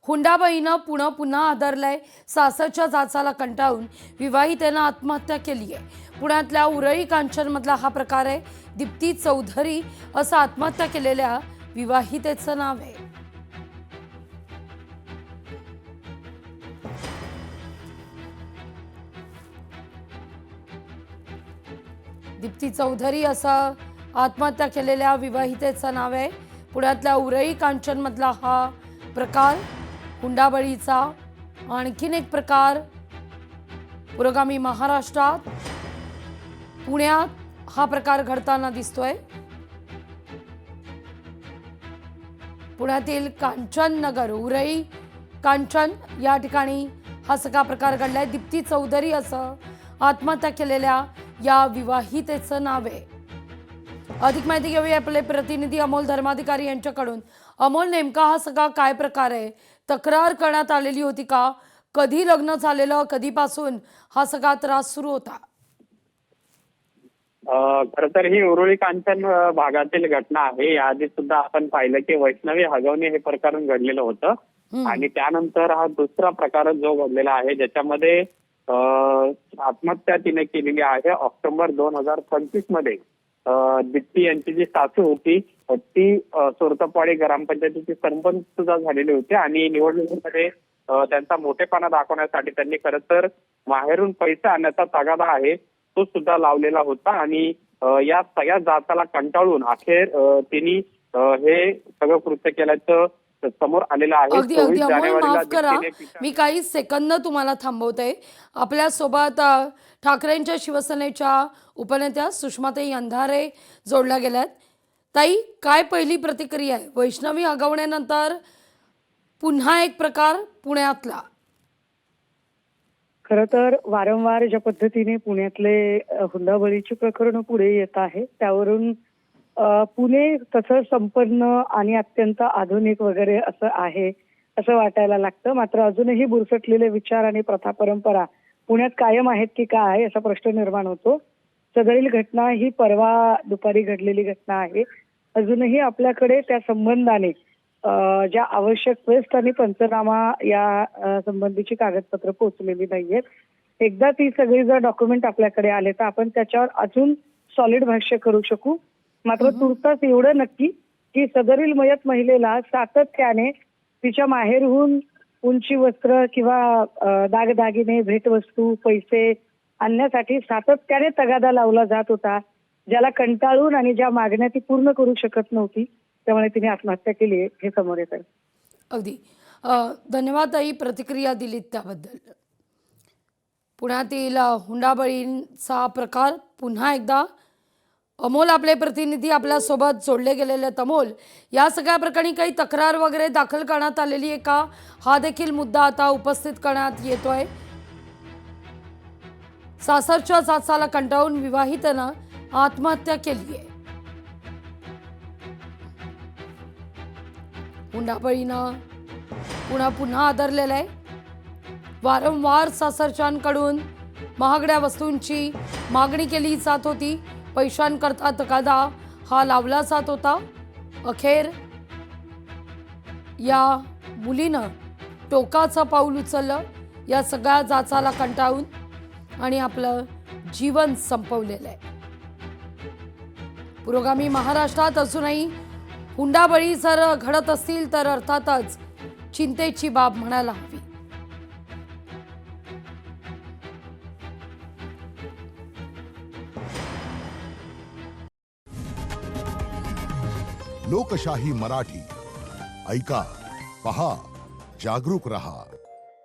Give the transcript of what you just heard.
हुंडाबाईनं पुन्हा आदरलंय. सासरच्या जाचाला कंटाळून विवाहितेनं आत्महत्या केली आहे. पुण्यातल्या उरळी कांचनमधला हा प्रकार आहे. दीप्ती चौधरी असं आत्महत्या केलेल्या विवाहितेचं नाव आहे. दीप्ती चौधरी असं आत्महत्या केलेल्या विवाहितेचं नाव आहे. पुण्यातल्या उरळी कांचनमधला हा प्रकार, हुंडाबळीचा आणखीन एक प्रकार पुरोगामी महाराष्ट्रात पुण्यात हा प्रकार घडताना दिसतोय. पुण्यातील कांचन नगर उरळी कांचन या ठिकाणी हा सगळा प्रकार घडलाय. दीप्ती चौधरी असं आत्महत्या केलेल्या या विवाहितेचं नाव आहे. अधिक माहिती घेऊया आपले प्रतिनिधी अमोल धर्माधिकारी यांच्याकडून. अमोल, नेमका हा सगळा काय प्रकार आहे? तक्रार करण्यात आलेली होती का? कधी लग्न झालेलं, कधीपासून हा सगळा त्रास सुरू होता? खर तर ही उरुळी कांचन भागातील घटना आहे. याआधी सुद्धा आपण पाहिलं की वैष्णवी हगवणे हे प्रकरण घडलेलं होतं आणि त्यानंतर हा दुसरा प्रकार जो घडलेला आहे ज्याच्यामध्ये आत्महत्या तिने केलेली आहे. ऑक्टोबर 2025 मध्ये दीप्ती यांची जी सासू होती ती सोरतपाडी ग्रामपंचायतीची सरपंच सुद्धा झालेली होती आणि निवडणुकीमध्ये त्यांचा मोठेपणा दाखवण्यासाठी त्यांनी खरं तर माहेरून पैसे आणण्याचा तगादा आहे तो सुद्धा लावलेला होता आणि या सगळ्या जाचाला कंटाळून अखेर तिने हे सगळं कृत्य केल्याचं समोर आलेलं आहे. अगदी अगदी अमोल, माफ करा, मी काही सेकंद तुम्हाला थांबवते. आपल्या सोबत ठाकरेंच्या शिवसेनेच्या उपनेत्या सुषमाताई अंधारे जोडल्या गेल्यात. ताई, काय पहिली प्रतिक्रिया आहे? वैष्णवी हगवण्यानंतर पुन्हा एक प्रकार पुण्यातला. खरं तर वारंवार ज्या पद्धतीने पुण्यातले हुंडाबळीची प्रकरण पुढे येत आहे त्यावरून पुणे तसं संपन्न आणि अत्यंत आधुनिक वगैरे असं आहे असं वाटायला लागतं. मात्र अजूनही बुरसटलेले विचार आणि प्रथा परंपरा पुण्यात कायम आहेत की काय असा प्रश्न निर्माण होतो. सदरील घटना ही परवा दुपारी घडलेली घटना आहे. अजूनही आपल्याकडे त्या संबंधाने ज्या आवश्यक ट्रस्ट आणि पंचनामा या संबंधीची कागदपत्र पोहोचलेली नाहीयेत. एकदा ती सगळी जर डॉक्युमेंट आपल्याकडे आले तर आपण त्याच्यावर अजून सॉलिड भाष्य करू शकू. मात्र तुर्तास एवढं नक्की की सदरील मयत महिलेला सातत्याने तिच्या माहेरहून उंची वस्त्र किंवा दागदागिने, भेटवस्तू, पैसे आणण्यासाठी सातत्याने तगादा लावला जात होता, ज्याला कंटाळून आणि ज्या मागण्या ती पूर्ण करू शकत नव्हती त्यामुळे तिने आत्महत्या केली हे समोर येत आहे. अगदी धन्यवाद ताई, प्रतिक्रिया दिलीत त्याबद्दल. पुण्यातील हुंडाबळींचा प्रकार पुन्हा एकदा. अमोल, आपले प्रतिनिधी आपल्या सोबत जोडले गेलेले आहेत. अमोल, या सगळ्या प्रकरणी काही तक्रार वगैरे दाखल करण्यात आलेली आहे का? हा देखील मुद्दा आता उपस्थित करण्यात येतोय. सासरच्या जाचाला कंटाळून विवाहितेनं आत्महत्या केली आहे. हुंडाबळीनं पुन्हा आदरलेलं आहे. वारंवार सासरच्यांकडून महागड्या वस्तूंची मागणी केली जात होती. पैशांकरता तगादा हा लावला जात होता. अखेर या मुलीनं टोकाचं पाऊल उचललं. या सगळ्या जाचाला कंटाळून आणि आपलं जीवन संपवलेलं आहे. पुरोगामी महाराष्ट्रात अजूनही हुंडाबळी जर घडत असतील तर अर्थातच चिंतेची बाब म्हणायला हवी. लोकशाही मराठी ऐका, पहा, जागरूक रहा.